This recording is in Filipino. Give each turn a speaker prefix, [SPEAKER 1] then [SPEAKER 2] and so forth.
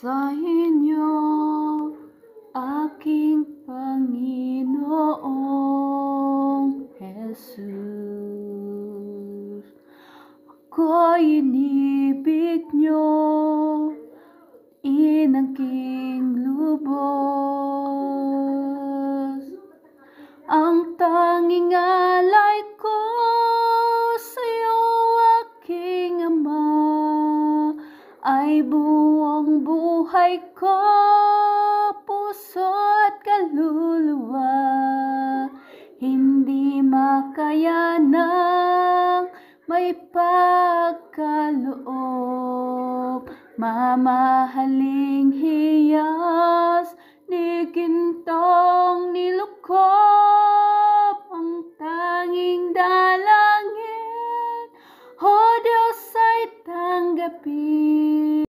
[SPEAKER 1] sa inyo, aking Panginoong Jesus. Ako'y inibig nyo, inangking lubos. Ang tanging alay ko sa'yo, aking Ama, ay buong buhay ko, puso at kaluluwa. Hindi makayanang may pagkaloob, mamahaling hiyas ni gintong nilukob. Ang tanging dalangin, O Diyos, ay tanggapin.